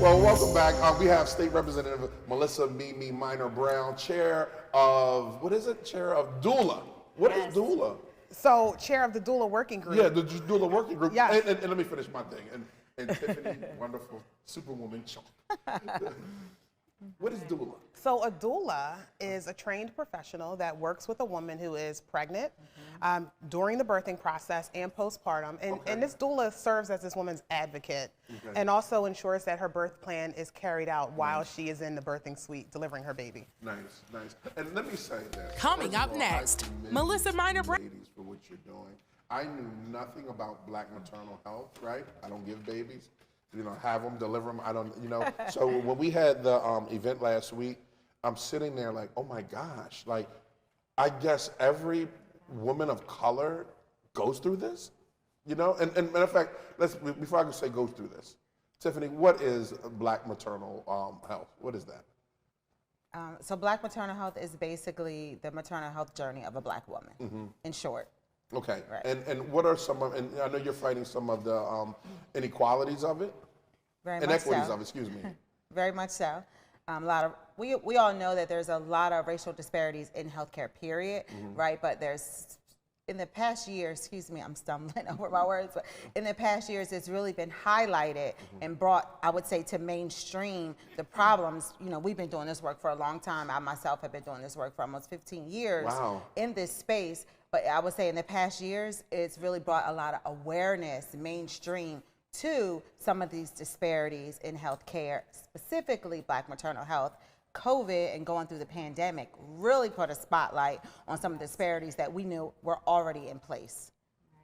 Well, welcome back. We have State Representative Melissa Mimi Minor Brown, chair of, what is it? Chair of DOULA. What is DOULA? So, chair of the DOULA working group. Yeah, the DOULA working group. Yes. And let me finish my thing. And Tiffany, wonderful Superwoman Chalk. What is DOULA? So a doula is a trained professional that works with a woman who is pregnant during the birthing process and postpartum. And this doula serves as this woman's advocate and also ensures that her birth plan is carried out while she is in the birthing suite delivering her baby. Nice, nice. And let me say this. Coming up next, Melissa Minor Brown. Ladies, for what you're doing. I knew nothing about Black Maternal Health, right? I don't give babies. You know, have them, deliver them, I don't, you know. So when we had the event last week, I'm sitting there like, oh my gosh, like, I guess every woman of color goes through this, you know? And matter of fact, before I can say goes through this, Tiffany, what is Black Maternal Health? What is that? So Black Maternal Health is basically the maternal health journey of a Black woman, in short. Okay, right. and what are some of, and I know you're fighting some of the inequalities of it? Very much Inequities so. of it, excuse me. Very much so. We all know that there's a lot of racial disparities in healthcare, period, right? But there's, in the past year, excuse me, I'm stumbling over my words, but in the past years, it's really been highlighted and brought, I would say, to mainstream the problems. You know, we've been doing this work for a long time. I myself have been doing this work for almost 15 years in this space. But I would say in the past years, it's really brought a lot of awareness, mainstream, to some of these disparities in healthcare, specifically Black maternal health. COVID and going through the pandemic really put a spotlight on some of the disparities that we knew were already in place.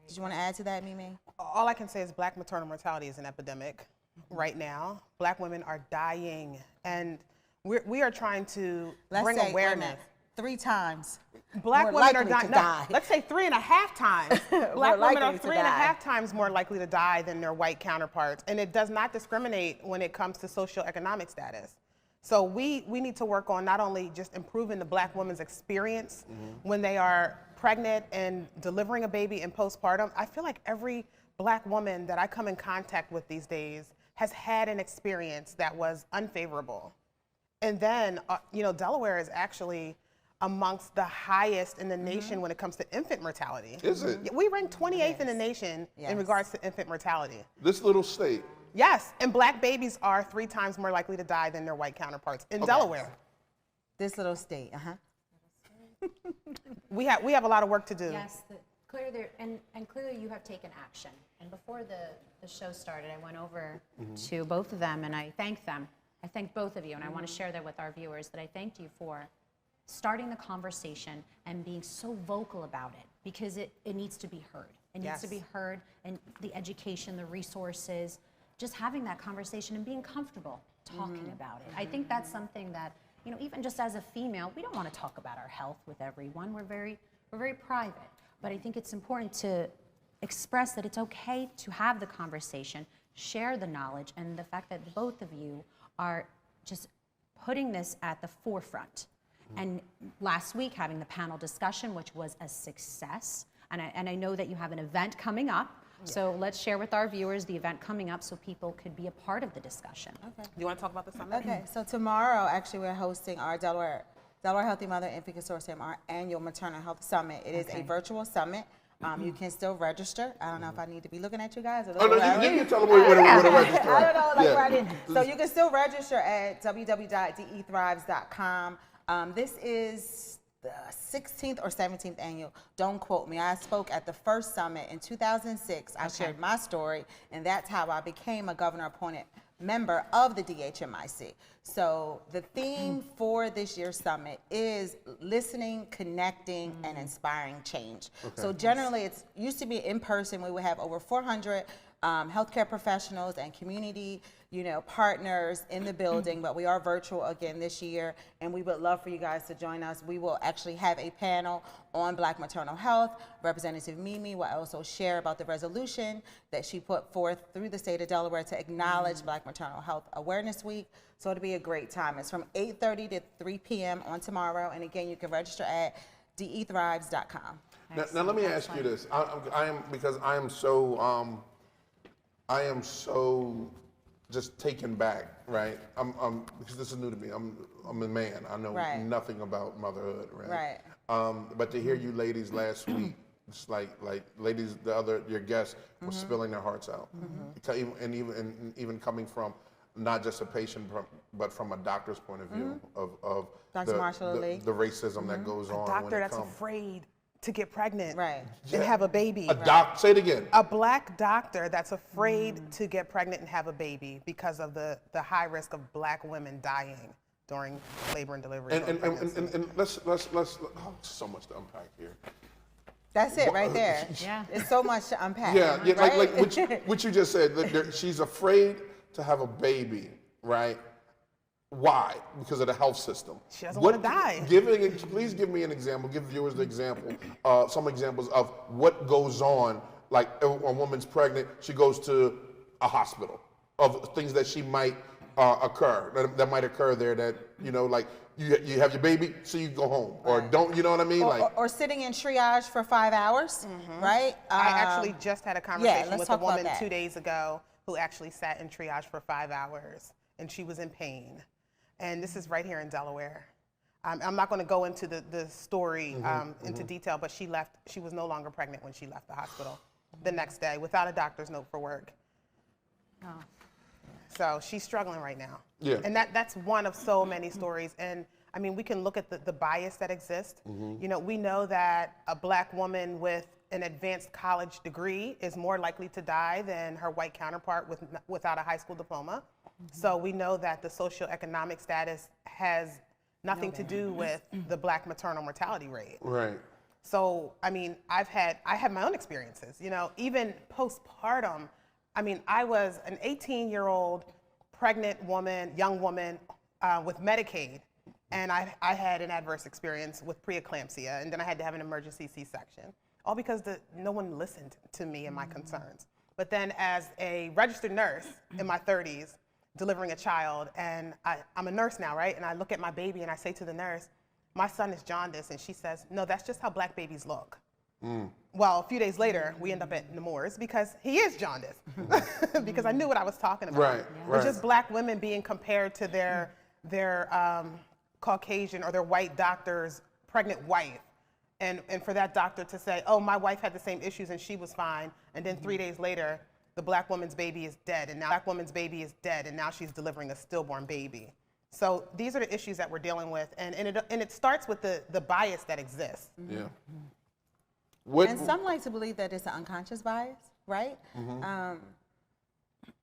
Did you want to add to that, Mimi? All I can say is Black maternal mortality is an epidemic right now. Black women are dying, and we are trying to bring awareness. 3 times. Black women are dying. No, let's say 3.5 times. Black women are 3.5 times more likely to die than their white counterparts, and it does not discriminate when it comes to socioeconomic status. So we need to work on not only just improving the Black woman's experience when they are pregnant and delivering a baby in postpartum. I feel like every Black woman that I come in contact with these days has had an experience that was unfavorable. And then, you know, Delaware is actually amongst the highest in the nation when it comes to infant mortality. Is it? We rank 28th in the nation in regards to infant mortality. This little state. Yes, and Black babies are 3 times more likely to die than their white counterparts in Delaware. This little state, We have a lot of work to do. Yes, clearly, and clearly you have taken action. And before the show started, I went over to both of them and I thanked them. I thanked both of you, and I want to share that with our viewers, that I thanked you for starting the conversation and being so vocal about it, because it needs to be heard. It needs to be heard, and the education, the resources, just having that conversation and being comfortable talking about it. I think that's something that, you know, even just as a female, we don't want to talk about our health with everyone. We're very private. But I think it's important to express that it's okay to have the conversation, share the knowledge, and the fact that both of you are just putting this at the forefront. And last week, having the panel discussion, which was a success. And I know that you have an event coming up. So let's share with our viewers the event coming up so people could be a part of the discussion. Okay. Do you want to talk about the summit? Okay, so tomorrow, actually, we're hosting our Delaware Healthy Mother Infant Consortium, our annual Maternal Health Summit. It is a virtual summit. You can still register. I don't know if I need to be looking at you guys. Or Oh, no, you can tell them where to register. I don't know, like right in. So you can still register at www.dethrives.com. This is the 16th or 17th annual. Don't quote me. I spoke at the first summit in 2006. I shared my story, and that's how I became a governor-appointed member of the DHMIC. So the theme for this year's summit is listening, connecting, and inspiring change. So generally, it's used to be in person. We would have over 400 healthcare professionals and community, partners in the building, but we are virtual again this year, and we would love for you guys to join us. We will actually have a panel on Black maternal health. Representative Mimi will also share about the resolution that she put forth through the state of Delaware to acknowledge Black Maternal Health Awareness Week. So it'll be a great time. It's from 8:30 to 3 p.m. on tomorrow, and again, you can register at DETHrives.com. Now let me ask you this. I am so just taken back, right? Because this is new to me. I'm a man. I know nothing about motherhood, right? But to hear you ladies last week, it's like ladies, your guests were spilling their hearts out, and even coming from not just a patient, but from a doctor's point of view of the racism that goes on. A doctor that's afraid to get pregnant and have a baby. Say it again. A black doctor that's afraid to get pregnant and have a baby because of the high risk of black women dying during labor and delivery. And let's so much to unpack here. That's it right there. Yeah. It's so much to unpack. Yeah, right? like what you just said. She's afraid to have a baby, right? Why? Because of the health system. She doesn't want to die. Please give me an example. Give viewers the example. Some examples of what goes on. Like a woman's pregnant, she goes to a hospital. Of things that she might that might occur there. That like you have your baby, so you go home, or don't. You know what I mean? Or sitting in triage for 5 hours, right? I actually just had a conversation with a woman 2 days ago who actually sat in triage for 5 hours, and she was in pain. And this is right here in Delaware. I'm not going to go into the story into detail, but she left. She was no longer pregnant when she left the hospital the next day without a doctor's note for work. Oh. So she's struggling right now. Yeah. And that's one of so many stories. And I mean, we can look at the bias that exists. We know that a black woman with an advanced college degree is more likely to die than her white counterpart without a high school diploma. So we know that the socioeconomic status has nothing to do with the black maternal mortality rate. Right. So, I mean, I have my own experiences, even postpartum. I mean, I was an 18-year-old pregnant woman, young woman with Medicaid, and I had an adverse experience with preeclampsia, and then I had to have an emergency C-section, all because no one listened to me and my concerns. But then as a registered nurse in my 30s, delivering a child, and I'm a nurse now, right? And I look at my baby and I say to the nurse, my son is jaundice, and she says, no, that's just how black babies look. Well, a few days later, we end up at Nemours because he is jaundice, because I knew what I was talking about. Right, yeah. It's just black women being compared to their Caucasian or their white doctor's pregnant wife. And for that doctor to say, oh, my wife had the same issues and she was fine, and then 3 days later, the black woman's baby is dead, and now she's delivering a stillborn baby. So these are the issues that we're dealing with, and it starts with the bias that exists. Yeah. And some like to believe that it's an unconscious bias, right?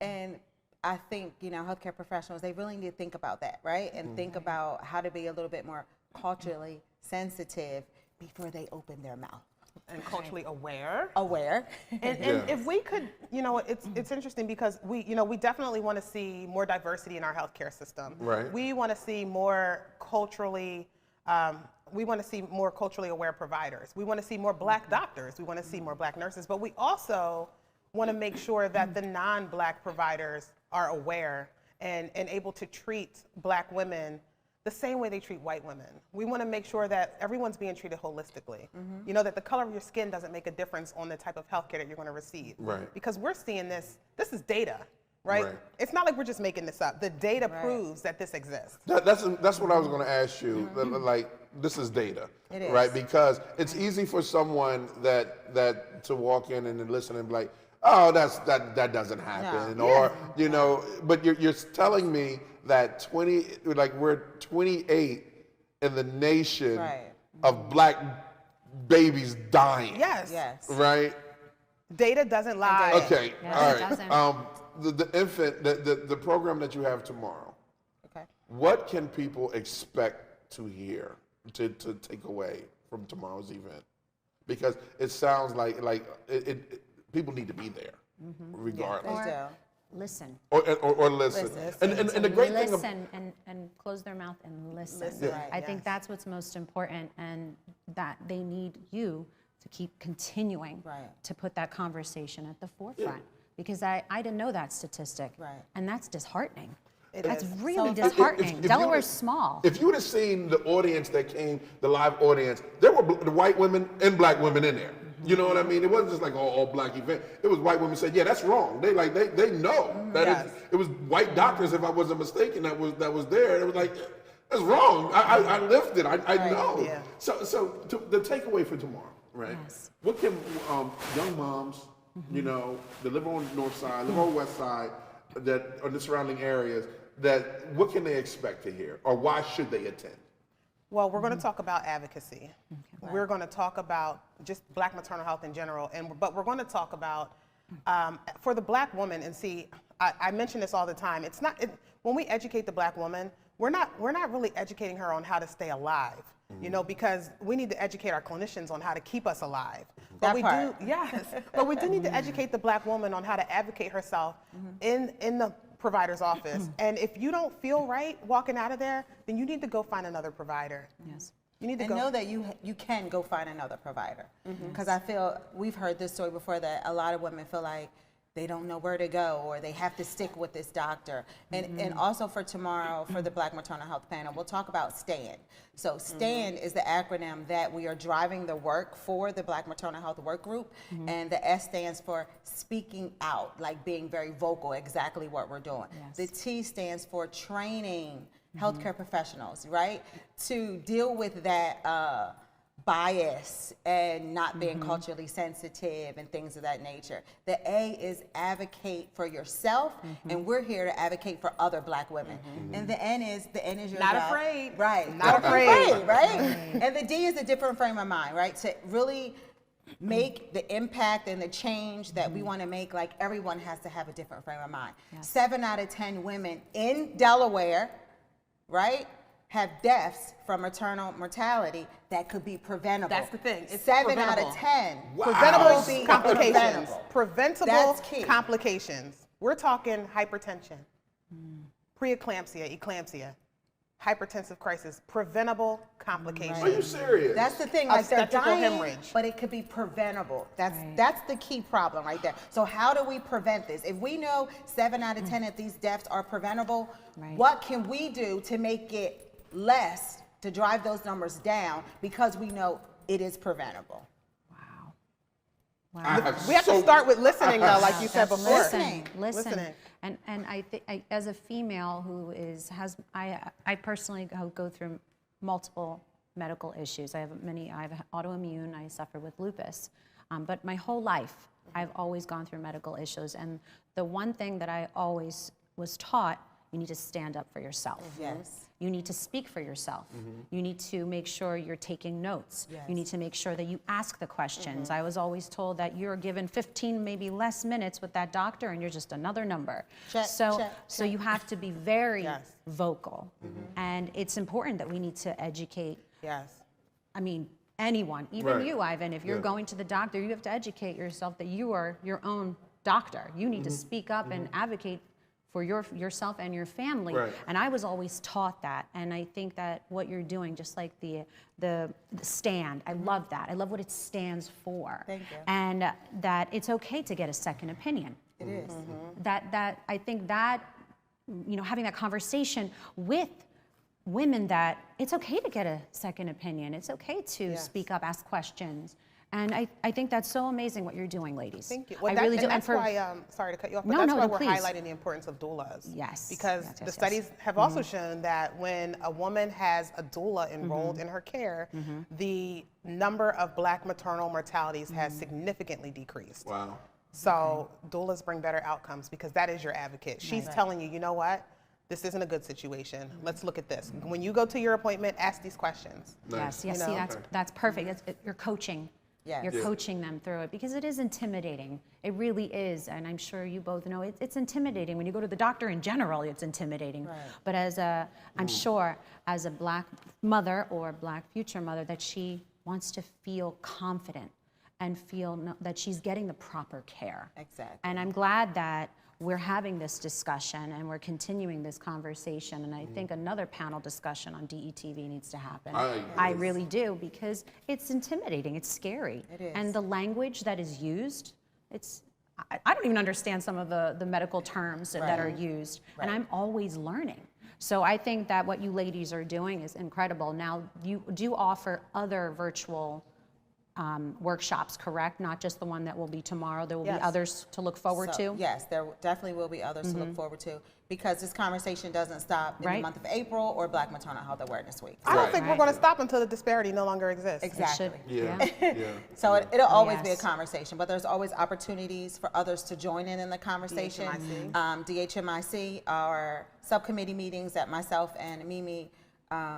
And I think, healthcare professionals, they really need to think about that, right? And think about how to be a little bit more culturally sensitive before they open their mouth. And culturally aware. And if we could, it's interesting because we definitely want to see more diversity in our healthcare system. Right. We want to see more culturally aware providers. We want to see more black doctors. We want to see more black nurses. But we also want to make sure that the non-black providers are aware and able to treat black women the same way they treat white women. We want to make sure that everyone's being treated holistically. That the color of your skin doesn't make a difference on the type of healthcare that you're going to receive. Right. Because we're seeing this is data, right? It's not like we're just making this up. The data proves that this exists. That's what I was going to ask you. Like, this is data, right? Because it's easy for someone that to walk in and listen and be like, oh, that doesn't happen, or but you're telling me that we're 28 in the nation of black babies dying. Yes. Right. Data doesn't lie. Okay. All right. The infant, the program that you have tomorrow. Okay. What can people expect to hear, to take away from tomorrow's event? Because it sounds like people need to be there, regardless. Or listen. Or listen. And the great thing listen and close their mouth and listen. I think that's what's most important, and that they need you to keep continuing to put that conversation at the forefront. Because I didn't know that statistic, and that's disheartening. That's really disheartening. Delaware's small. If you would have seen the audience that came, the live audience, there were the white women and black women in there. You know what I mean? It wasn't just like all black event. It was white women said, yeah, that's wrong. They know that it was white doctors, if I wasn't mistaken, that was there. It was like, that's wrong. I lived it. I know. Yeah. So the takeaway for tomorrow, right? Yes. What can young moms, you know, that live on the north side, live on the west side, that are the surrounding areas, that what can they expect to hear, or why should they attend? Well, we're going to talk about advocacy. We're going to talk about just Black maternal health in general, but we're going to talk about for the Black woman. And see, I mention this all the time. It's not when we educate the Black woman, we're not really educating her on how to stay alive. You know, because we need to educate our clinicians on how to keep us alive. But but we do need to educate the Black woman on how to advocate herself in the provider's office. And if you don't feel right walking out of there, then you need to go find another provider. Yes. You need to know that you can go find another provider. Because I feel, we've heard this story before, that a lot of women feel like they don't know where to go, or they have to stick with this doctor. And also for tomorrow, for the Black Maternal Health panel, we'll talk about STAND. So STAND is the acronym that we are driving the work for the Black Maternal Health Work Group. And the S stands for speaking out, like being very vocal, exactly what we're doing. Yes. The T stands for training healthcare professionals, right? To deal with that bias and not being culturally sensitive and things of that nature. The A is advocate for yourself, and we're here to advocate for other Black women. And the N is your Not job. afraid. Right. Not afraid. Right? And the D is a different frame of mind, right? To really make the impact and the change that we want to make. Like, everyone has to have a different frame of mind. Yes. 7 out of 10 women in Delaware, right, have deaths from maternal mortality that could be preventable. That's the thing. It's 7 out preventable. of 10. Preventable Be complications. preventable. Preventable That's key. complications. We're talking hypertension, preeclampsia, eclampsia, hypertensive crisis, preventable complications. Are you serious? That's the thing, like, they're Obstetrical dying, hemorrhage. but it could be preventable. That's the key problem right there. So how do we prevent this? If we know 7 out of 10 of these deaths are preventable, what can we do to make it less, to drive those numbers down, because we know it is preventable? Wow. We have to start with listening, though, like you said before. Listen. Listening. And I think, as a female who I personally go through multiple medical issues. I have autoimmune. I suffer with lupus, but my whole life I've always gone through medical issues. And the one thing that I always was taught: you need to stand up for yourself. Yes. You need to speak for yourself. You need to make sure you're taking notes. Yes. You need to make sure that you ask the questions. I was always told that you're given 15, maybe less minutes with that doctor, and you're just another number. So you have to be very vocal. And it's important that we need to educate. Yes. I mean, anyone, even Right. you, Ivan, if you're going to the doctor, you have to educate yourself that you are your own doctor. You need to speak up and advocate for yourself and your family. Right. And I was always taught that. And I think that what you're doing, just like the STAND, I love that. I love what it stands for. Thank you. And that it's okay to get a second opinion. It is. That I think that, having that conversation with women, that it's okay to get a second opinion. It's okay to speak up, ask questions. And I think that's so amazing what you're doing, ladies. Thank you. I really do. And that's why, sorry to cut you off, but No, that's why no, we're please. highlighting the importance of doulas. Yes. Because Yes, the yes, studies yes. have also shown that when a woman has a doula enrolled in her care, the number of Black maternal mortalities has significantly decreased. Wow. So doulas bring better outcomes because that is your advocate. She's telling you, you know what? This isn't a good situation. Let's look at this. When you go to your appointment, ask these questions. Nice. Yes, see, that's perfect. You're coaching. Yes. You're coaching them through it, because it is intimidating. It really is, and I'm sure you both know it's intimidating. When you go to the doctor in general, it's intimidating. Right. But I'm sure as a Black mother or Black future mother, that she wants to feel confident and feel that she's getting the proper care. Exactly. And I'm glad that we're having this discussion and we're continuing this conversation. And I think another panel discussion on DETV needs to happen. I really do, because it's intimidating. It's scary. It is. And the language that is used, I don't even understand some of the medical terms that are used. And I'm always learning. So I think that what you ladies are doing is incredible. Now, you do offer other virtual workshops, correct? Not just the one that will be tomorrow. There will be Yes. others to look forward to. Yes, there definitely will be others to look forward to, because this conversation doesn't stop in the Right. month of April or Black Maternal Health Awareness Week. I don't Right. think we're going to stop until the disparity no longer exists. It Exactly. should, Yeah, yeah. So it'll always be a Yes. conversation, but there's always opportunities for others to join in the conversation. DHMIC, our subcommittee meetings that myself and Mimi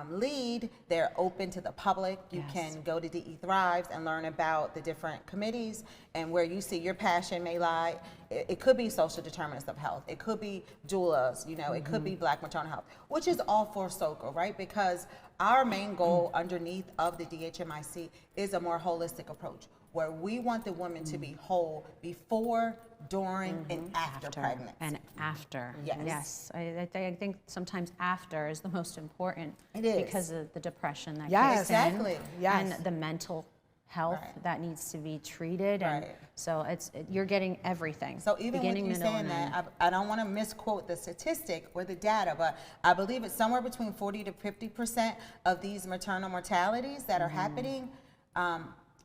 lead, they're open to the public. You Yes. can go to DE Thrives and learn about the different committees and where you see your passion may lie. It could be social determinants of health. It could be doulas, you know, it could be Black Maternal Health, which is all for SOCA, right? Because our main goal underneath of the DHMIC is a more holistic approach, where we want the woman to be whole before, during, and after pregnancy. And after. Yes. I think sometimes after is the most important. It is. Because of the depression that Yes. kicks in. Exactly. Yes. And the mental health Right. that needs to be treated. And Right. so you're getting everything. So even with beginning, you middle, saying and end. that, I don't want to misquote the statistic or the data, but I believe it's somewhere between 40 to 50% of these maternal mortalities that are happening.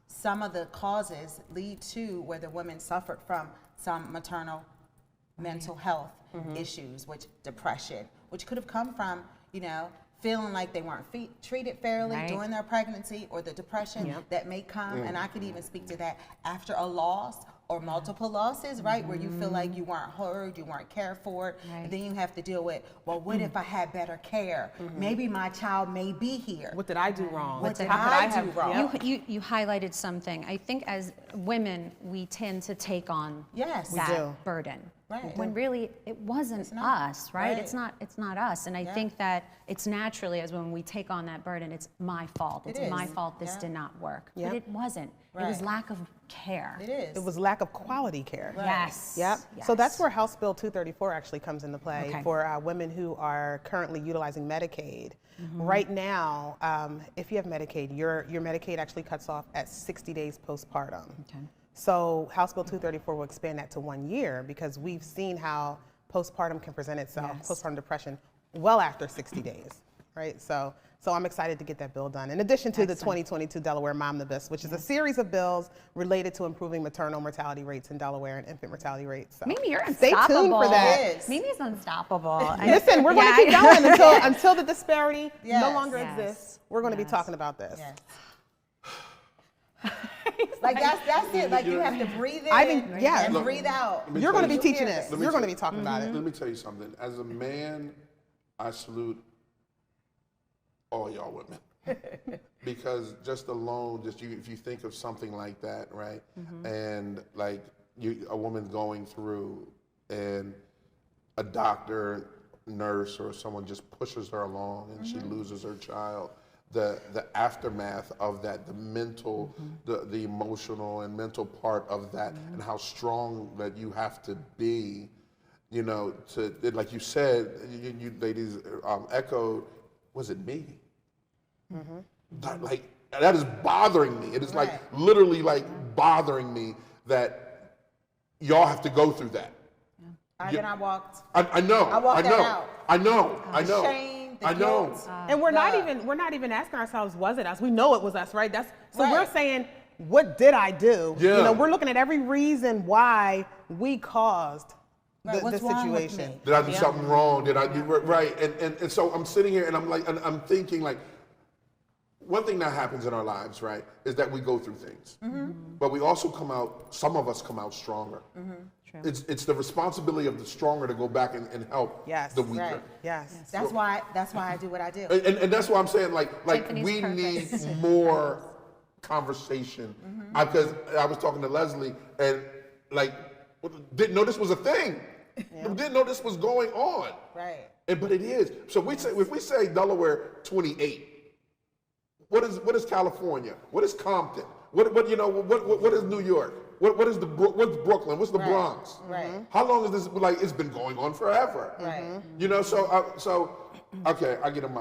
Some of the causes lead to where the women suffered from some maternal mental health issues, which depression, which could have come from, you know, feeling like they weren't treated fairly Right. during their pregnancy, or the depression that may come, and I could even speak to that after a loss or multiple losses, right? Where you feel like you weren't heard, you weren't cared for, Right. and then you have to deal with, well, what if I had better care? Maybe my child may be here. What did I do wrong? What did How could I have- do wrong? Yeah. You highlighted something. I think as women, we tend to take on Yes. We that do. burden. Right. When really it wasn't not. us, right? Right. It's not us. And I Yeah. think that it's naturally, as when we take on that burden, it's my fault. It's It my is. fault this Yeah. did not work. Yep. But it wasn't. It was Right. lack of care. It is. It was lack of quality care. Yes. Yep. Yes. So that's where House Bill 234 actually comes into play Okay. for women who are currently utilizing Medicaid. Mm-hmm. Right now, if you have Medicaid, your Medicaid actually cuts off at 60 days postpartum. Okay. So House Bill 234 will expand that to 1 year, because we've seen how postpartum can present itself, Yes. postpartum depression, well after 60 days, right? So I'm excited to get that bill done. In addition to the 2022 Delaware Momnibus, which is a series of bills related to improving maternal mortality rates in Delaware and infant mortality rates. So Mimi, you're stay unstoppable. tuned for that. It is. Mimi's unstoppable. Listen, we're going to keep going until the disparity no Yes. longer Yes. exists. We're going to be Yes. talking about this. Yes. Like that's it. Like you have to breathe in I think- yeah. and Look, breathe out. let me You're tell going to you be something. teaching Let this. me You're tell going to be you- talking about it. Let me tell you something. As a man, I salute all y'all women. Because just alone, if you think of something like that, right? And like a woman going through, and a doctor, nurse, or someone just pushes her along and she loses her child. The aftermath of that, the mental, the emotional and mental part of that, and how strong that you have to be, you know, to, like you said, you ladies echoed, was it me? That is bothering me. It is like Right. literally like bothering me that y'all have to go through that. Then I walked. I know. I walked that out. I know. The shame, the I know. guilt. And we're not even asking ourselves, was it us? We know it was us, right? So Right. we're saying, what did I do? Yeah. You know, we're looking at every reason why we caused Right, the what's wrong with situation. me? Did I do something wrong? Did I do right? And so I'm sitting here and I'm like, and I'm thinking like, one thing that happens in our lives, right, is that we go through things, but we also come out. Some of us come out stronger. True. It's the responsibility of the stronger to go back and help Yes. the weaker. Right. Yes. That's why I do what I do. And that's why I'm saying like Tiffany's we purpose. need more conversation. Because I was talking to Leslie and like didn't know this was a thing. Didn't know this was going on. Right. But it is. So if we say Delaware 28, what is California? What is Compton? What is New York? What's Brooklyn? What's the Bronx? Right. How long is this? Like it's been going on forever. Right. You know. So okay, I get on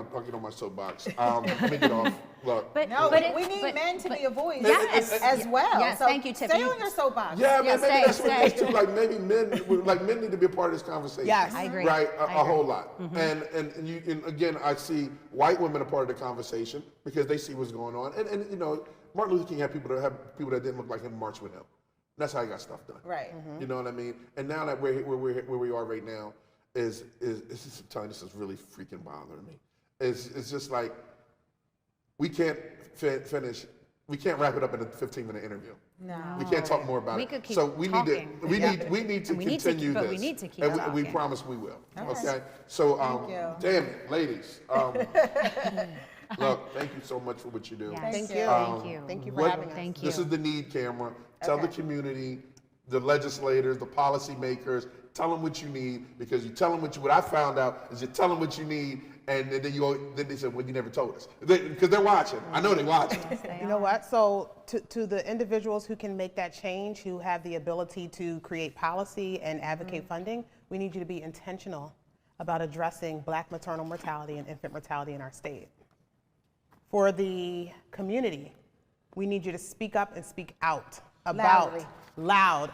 my soapbox. Let me get off. Look. No, But we need men to be a voice Yes. as well. Yes, So thank you, Tiffany. Stay on your soapbox. Yeah, Yeah, man, maybe that's what it is stay. too. Like maybe men need to be a part of this conversation. Yes. I agree. Right, I a agree. whole lot. And again, I see white women a part of the conversation because they see what's going on. And you know, Martin Luther King had people that didn't look like him march with him. That's how he got stuff done. Right. You know what I mean? And now that where we are right now is just, I'm telling you, this is really freaking bothering me. It's just like we can't finish. We can't wrap it up in a 15-minute interview. No. We can't talk more about We it. could keep so we talking. need to continue but this. we need to keep and we talking. promise we will. Okay. So Thank you. damn it, ladies. Look, thank you so much for what you do. Yes. Thank you. Thank you. Thank you for having us. Thank you. This is the need camera. Tell the community, the legislators, the policymakers, tell them what you need, because you tell them what I found out is you tell them what you need, and then they said, well, you never told us. Because they're watching. I know they're watching. You know what? So to the individuals who can make that change, who have the ability to create policy and advocate funding, we need you to be intentional about addressing Black maternal mortality and infant mortality in our state. For the community, we need you to speak up and speak out about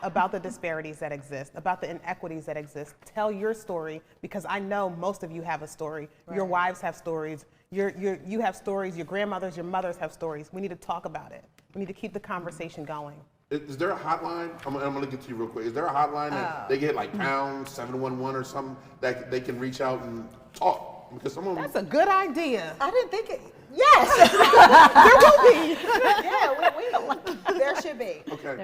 about the disparities that exist, about the inequities that exist. Tell your story, because I know most of you have a story. Right. Your wives have stories. You have stories. Your grandmothers, your mothers have stories. We need to talk about it. We need to keep the conversation going. Is there a hotline? I'm going to get to you real quick. Is there a hotline that they get like pound 711 or something that they can reach out and talk? Because some of them. That's a good idea. I didn't think it. Yes. There will be. Yeah, there should be. Okay.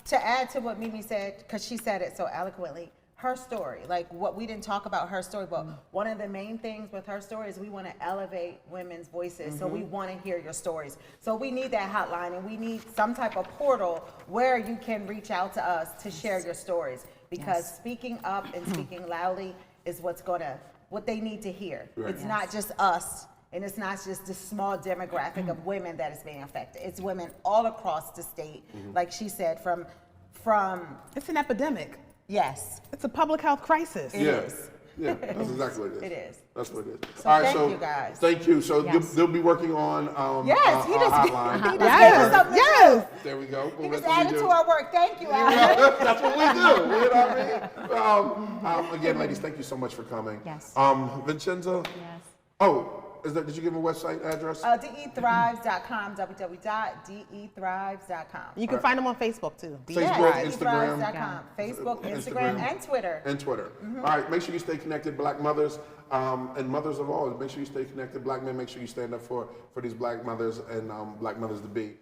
To add to what Mimi said, because she said it so eloquently, her story, like what we didn't talk about her story, but one of the main things with her story is we want to elevate women's voices. So we want to hear your stories. So we need that hotline, and we need some type of portal where you can reach out to us to share your stories, because speaking up and speaking loudly is what they need to hear. Right. It's not just us. And it's not just this small demographic of women that is being affected. It's women all across the state, like she said, from. It's an epidemic. Yes. It's a public health crisis. It is. Yeah, that's exactly what it is. It is. That's what it is. So All right, thank so you guys. Thank you. So they'll be working on Yes, he our just hotline. gave us something to do. There we go. He Well, just that's what we added do. to our work. Thank you, Alan. That's what we do. You know what I mean? Again, ladies, thank you so much for coming. Yes. Vincenza? Yes. Oh, did you give a website address? DEThrives.com, www.DEThrives.com. You can find them on Facebook too. Facebook, DEThrives. Instagram. DEThrives.com. Facebook, Instagram, and Twitter. And Twitter. All right, make sure you stay connected, Black mothers, and mothers of all. Make sure you stay connected. Black men, make sure you stand up for these Black mothers and Black mothers to be.